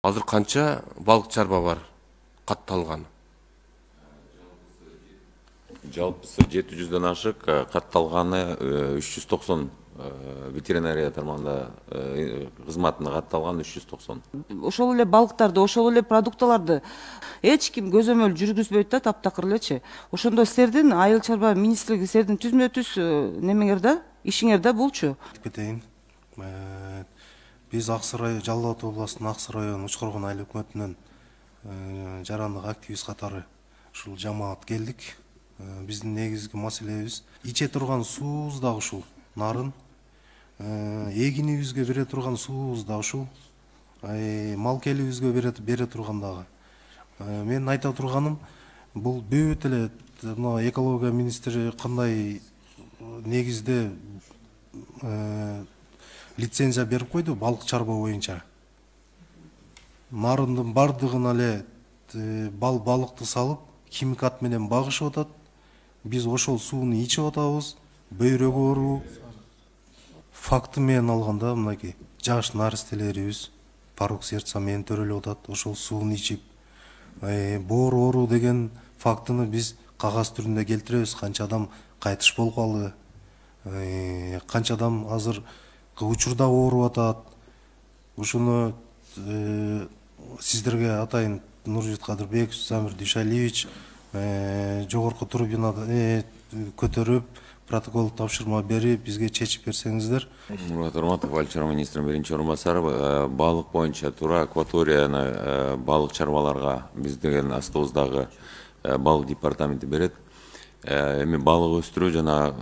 Азыр канча балык чарба бар катталган? Жалпысы 700-дөн ашык, катталганы 390, ветеринария тармагында кызматына катталган 390. Ошол эле балыктарды, ошол эле продукталарды эч ким көзөмөл жүргүзбөйт да, таптакыр элечи. Ошондо силердин айыл чарба министрлиги силердин түзмө-түз немеңерде, ишиңерде булчу. Кетейин. Биз Жалал Абад областынын Аксы району Учкоргон айыл өкмөтүнөн жарандык активист катары ушул жамаат келдик. Биздин негизги маселебиз иче турган суубуз да ушул нарын, эгинибизге бере турган суубуз да ушул, мал келибизге бере турган дагы. Мен айта турганым, бул бүт эле экология министри кандай негизде лицензия берип койду балык чарба боюнча. Нарындын бардыгына эле балыкты салып, химикат менен багышып атат. Биз ошол сууну ичип атабыз, бөйрөк оору. Факты менен алганда мынакей жаш наристелерибиз порок сердца менен төрөлүп атат, ошол сууну ичип. Боор оору деген фактыны биз кагаз түрүндө келтиребиз, канча адам кайтыш болгалы, канча адам азыр учурда ооруп атат. Ушуну сиздерге атайын Нуржит Кадырбеков, Замир Дүйшалиевич жогорку трибунада көтөрүп, протокол тапшырма берип, бизге чечип берсеңиздер. Мурат Урматов, айыл чарба министринин биринчи орун басары, балык боюнча туура акваторияны балык чарбаларга биз деген астыбыздагы балык департаменти берет. Эми балык өстүрүү жана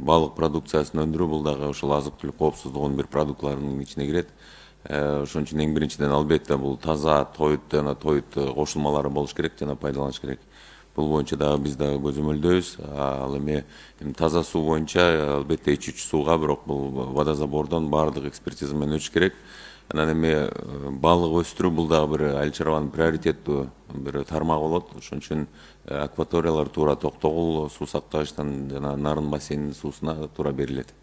балык продукциясын өндүрүү бул дагы ошол азык түлүк коопсуздугунун бир продуктларынын ичине кирет. Ошон үчүн эң биринчиден албетте бул таза тоют жана тоют кошулмалары болуш керек жана пайдаланыш керек. Бул боюнча дагы биз дагы көзөмөлдөйбүз. Ал эми таза суу боюнча албетте ичүүчү сууга, бирок бул водозабордон баардык экспертиза менен өтүш керек. Анан эми балык өстүрүү бул дагы бир айыл чарбанын приоритеттүү бир тармагы болот. Ошон үчүн акваториялар туура Токтогул суу сактагычтан жана Нарын бассейнинин суусуна туура берилет.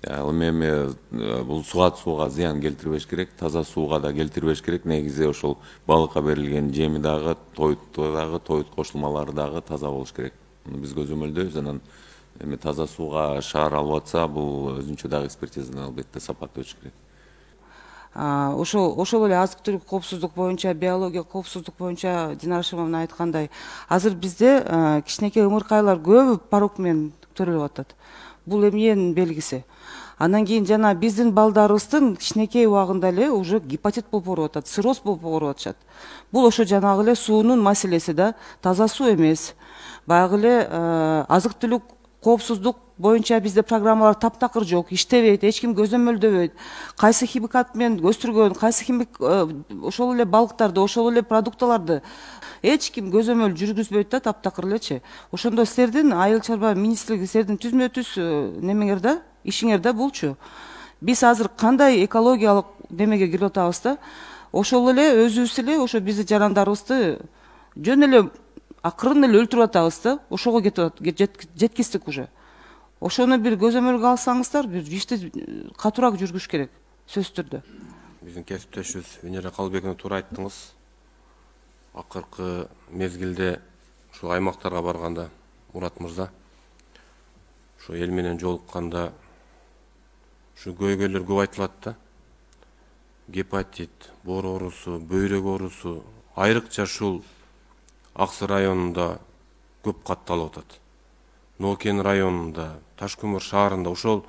Ал эми бул сууга зыян келтирбеш керек, таза сууга да келтирбеш керек. Негизи ошол балыкка берилген жеми дагы, тоют кошулмалары дагы таза болуш керек. Биз көзөмөлдөйбүз. Анан эми таза сууга шаар алып атса, бул өзүнчө дагы экспертизадан албетте сапаттуу өтүш керек. Ошол эле азык түлүк коопсуздук боюнча, биология коопсуздук боюнча Динара Шымовна айткандай, азыр бизде кичинекей ымыркайлар көбү порок менен төрөлүп атат. Бул эмненин белгиси? Анан кийин жана биздин балдарыбыздын кичинекей убагында эле уже гепатит болуп ооруп атат, цирроз болуп ооруп атышат. Бул ошо жанагы эле суунун маселеси да, таза суу эмес. Баягы эле азык түлүк коопсуздук боюнча бизде программалар таптакыр жок, иштебейт, эч ким көзөмөлдөбөйт. Кайсы химикат менен өстүргөн, кайсы ошол эле балыктарды, ошол эле продукталарды эч ким көзөмөл жүргүзбөйт да, таптакыр элечи. Ошондо силердин айыл чарба министрлиги силердин түзмө-түз немеңерде, ишиңерде булчу. Биз азыр кандай экологиялык немеге кирип атабыз да, ошол эле өзүбүз эле ошо биздин жарандарыбызды жөн эле акырын эле өлтүрүп атабыз да, ошого жеткиздик уже. Ошону бир көзөмөлгө алсаңыздар, бир ишти катуураак жүргүш керек, сөзсүз түрдө. Биздин кесиптешибиз Венера Калбековна туура айттыңыз. Акыркы мезгилде ушул аймактарга барганда, Мурат мырза, ошо эл менен жолукканда ушу көйгөйлөр көп айтылат да. Гепатит, боор оорусу, бөйрөк оорусу айрыкча ушул Аксы районунда көп катталып атат. Нокен районунда, Ташкөмүр шаарында, ошол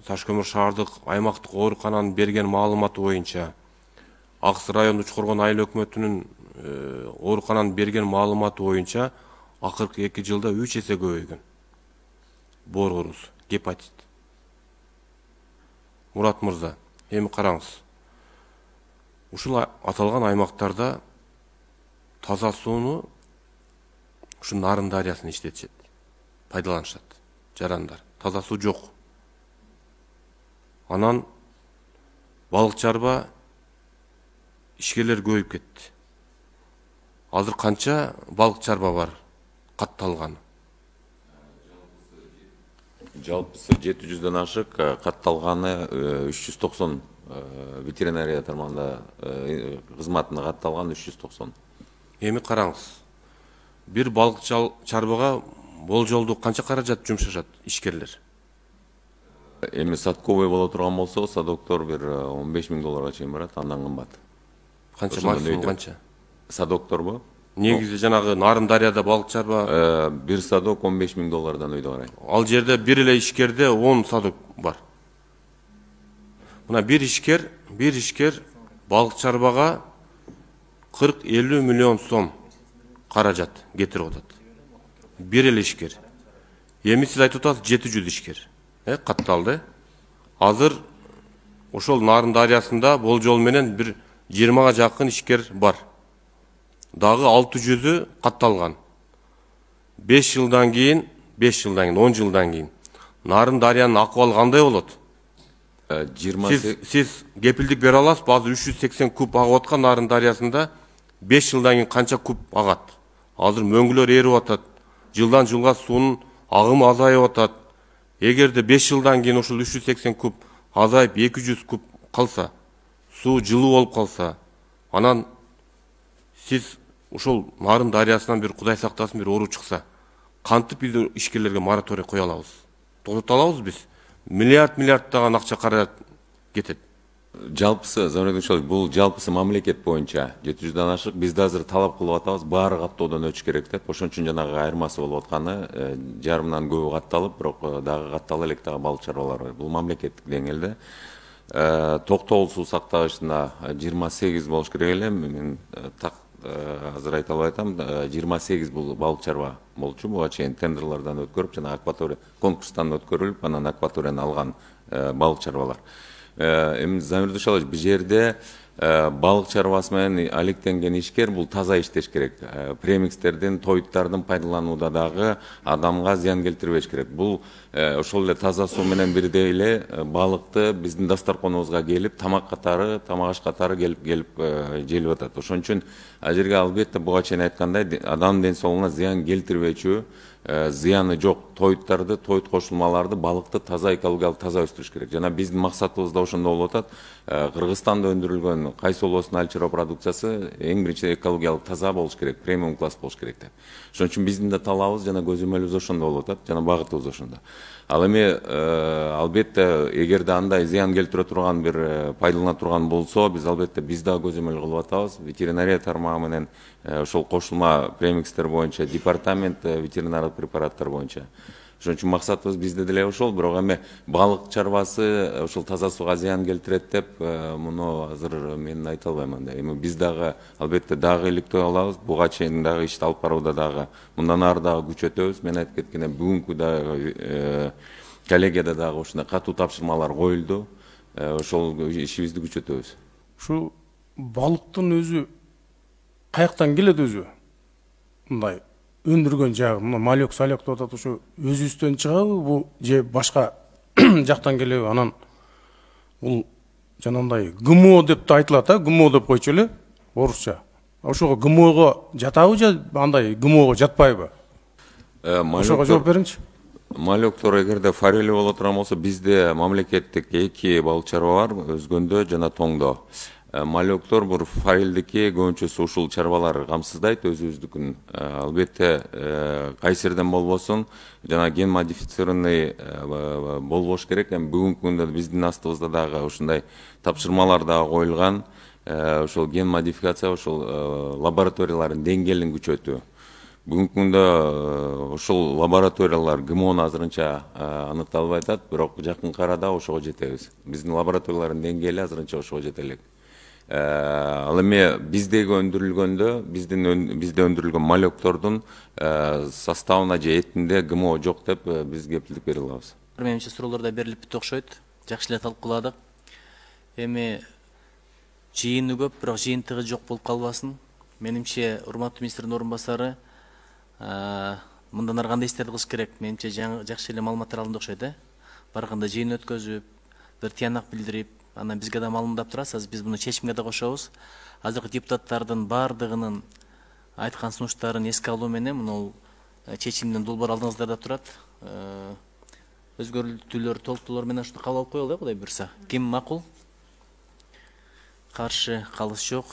Ташкөмүр шаардык аймактык оорукананын берген маалыматы боюнча Аксы району Учкоргон айыл өкмөтүнүн оорукананын берген маалыматы боюнча акыркы 2 жылда 3 эсе көбөйгөн. Боор оорусу, гепатит. Мурат мырза, эми караңыз. Ушул аталган аймактарда таза сууну ушу Нарын дарыясын иштетишет, пайдаланышат жарандар. Таза суу жок. Анан балык чарба ишкерлер көбөйүп кетти. Азыр канча балык чарба бар катталган? Жалпысы 700-дөн ашык, катталганы 390 ветеринария тармағында кызматына катталган 390. Эми караңыз. Bir balık çarbaga болжолдуу канча каражат жумшашат ишкерлер? Эми садковый боло турган болсо, садоктор бир 15 000 долларга чейин барат, андан кымбат. Канча максимум канча? Садокторбу? Негизи жанагы Нарын дарыяда балык чарба Бир садок 15 000 доллардан өйдө карайт. ал жерде бир эле ишкерде 10 садок бар. Мына bir ишкер балык чарбага 40-50 миллион сом каражат кетирип атат. Bir эле ишкер. Эми сиз айтып атасыз 700 ишкер. Катталды. Азыр ошол Нарын дарыясында болжол менен бир 20га жакын ишкер бар. Дагы 600'ü катталган. 5 жылдан кийин, 10 жылдан кийин Нарын дарыянын акыбалы кандай болот? 28 Siz kepildik бере аласыз, bazı 380 куб агып аткан Нарын дарыясында 5 жылдан кийин канча куб агат? Азыр мөңгүлөр эрип атат. Жылдан жылга суунун агымы азайып атат. Эгерде 5 жылдан кийин ошол 380 куб азайып 200 куб калса, суу жылуу болуп калса, анан сиз ошол Нарын дарыясынан бир Кудай сактасын бир оору чыкса, кантип биз ишкерлерге мораторий кое алабыз? Токтото алабыз биз? Миллиарддаган акча каражат кетет. Жалпысы, бул жалпысы мамлекет боюнча 700'дан ашык. Бизде азыр талап кылып атабыз, баары каттоодон өтүш керек деп. Ошон үчүн жанагы айырмасы болуп атканы жарымдан көбү катталып, бирок дагы каттала элек дагы балык чарбалар бар. Бул мамлекеттик деңгээлде. Токтогул суу сактагычына 28 болуш керек эле. Мен так азыр айта албай атам. 28 бул балык чарба болчу. Буга чейин тендерлерден өткөрүп, жана акватория конкурстан өткөрүлүп, анан акваторияны алган балык чарбалар. Эми Замир Душалович, бул жерде балык чарбасы менен алектенген ишкер бул таза иштеш керек. Премикстердин, тоюттардын пайдаланууда дагы адамга зыян келтирбеш керек. Бул ошол эле таза суу менен бирдей эле балыкты биздин дастарконубузга келип, тамак аш катары келип желип атат. Ошон үчүн ал жерге албетте буга чейин айткандай адам ден соолугуна зыян келтирбечү, зыяны жок тоюттарды, тоют кошулмаларды, балыкты таза экологиялык таза өстүрүш керек. Жана биздин максатыбыз да ошондо болуп атат. Кыргызстанда өндүрүлгөн кайсы болосун аль чарба продукциясы эң биринчи экологиялык таза болуш керек, премиум класс болуш керек деп. Ошон үчүн биздин да талабыбыз жана көзөмөлүбүз ошондо болуп атат, жана багытыбыз ошондо. Ал эми албетте эгерде андай зыян келтире турган бир пайдалана турган болсо, биз дагы көзөмөл кылып атабыз. Ветеринария тармагы менен ошол кошулма премикстер боюнча департамент ветеринарлык препараттар боюнча. Ошон үчүн максатыбыз бизде деле ошол, бирок эми балык чарбасы ошол таза сууга зыян келтирет деп муну азыр мен айта албайм. Эми биз дагы албетте дагы иликтөө алабыз. Буга чейин дагы ишти алып барууда дагы мындан ары дагы күчөтөбүз. Мен айтып кеткендей, бүгүнкү дагы коллегияда дагы ушундай катуу тапшырмалар коюлду. Ошол ишибизди күчөтөбүз. Ушу балыктын өзү каяктан келет өзү? Мындай өндүргөн жагы, мына малек салек деп атат, ушу өзүбүздөн чыгабы, бул же башка жактан келеби? Анан бул жанагындай ГМО деп да айтылат, ГМО деп койчу эле орусча. Ошого ГМОго жатабы же андай ГМОго жатпайбы? Ошого жооп бериңчи. Малектор эгерде форели боло турган болсо, бизде мамлекеттик 2 балык чарба бар, Өзгөндө жана Тоңдо. Малектор бул форелдики көбүнчөсү ушул чарбалар камсыздайт, өзүбүздүкүн. Албетте кайсырдан болбосун, жана ген модифицированный болбош керек. Эми бүгүнкү күндө биздин астыбызда дагы ушундай тапшырмалар дагы коюлган. Ошол ген модификация, ошол лабораториялардын деңгээлин күчөтүү. Бүгүнкү күндө ошол лабораториялар ГМОну азырынча аныкталбай атат, бирок жакынкы арада ошого жетебиз. Биздин лабораториялардын деңгээли азырынча ошого жете элек. Ал эми биздеги өндүрүлгөндө, бизде өндүрүлгөн малектордун составына же этинде ГМО жок деп биз кепилдик бере алабыз. Менимче суроолор да берилип бүттү окшойт. Жакшы эле талкууладык. Эми жыйыны көп, бирок жыйынтыгы жок болуп калбасын. Менимче урматтуу министрдин орун басары мындан ары кандай иштерди кылыш керек? Менимче жакшы эле маалыматтар алынды окшойт, Барганда жыйын өткөзүп, бир тыянак билдирип, анан бизге да маалымдап турасыз. Биз муну чечимге да кошобуз. Азыркы депутаттардын бардыгынын айткан сунуштарын эске алуу менен муну чечимдин долбоор алдыңыздарда да турат. Өзгөртүүлөр, толуктоолор менен ушуну кабыл алып коелу, Кудай буйрса. Ким макул? каршы калыш жок.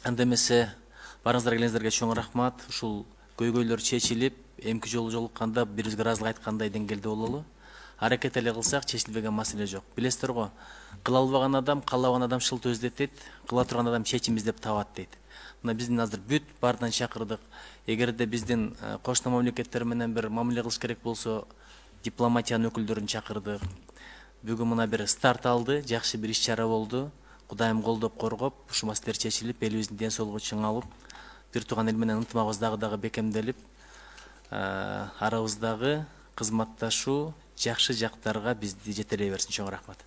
Анда эмесе барыңыздар келгениңиздерге чоң рахмат. Ушул көйгөйлөр чечилип, эмки жолу жолукканда бири бирибизге ыраазылык айткандай деңгээлде бололу. Аракет эле кылсак чечилбеген маселе жок. Билесиздер го, кыла албаган адам, каалабаган адам шылт өздөтөт, кыла турган адам чечим издеп табат дейт. Мына биздин азыр бүт баардан чакырдык. Эгерде биздин кошуна мамлекеттер менен бир мамиле кылыш керек болсо, дипломатиянын өкүлдөрүн чакырдык. Бүгүн мына бир старт алды, жакшы бир иш-чара болду. Кудайым колдоп коргоп, ушул маселелер чечилип, элибиздин ден соолугу чыңалып, бир тууган эл менен ынтымагыбыз дагы бекемделип, арабыздагы кызматташуу жакшы жактарга бизди жетелей берсин. Чоң рахмат.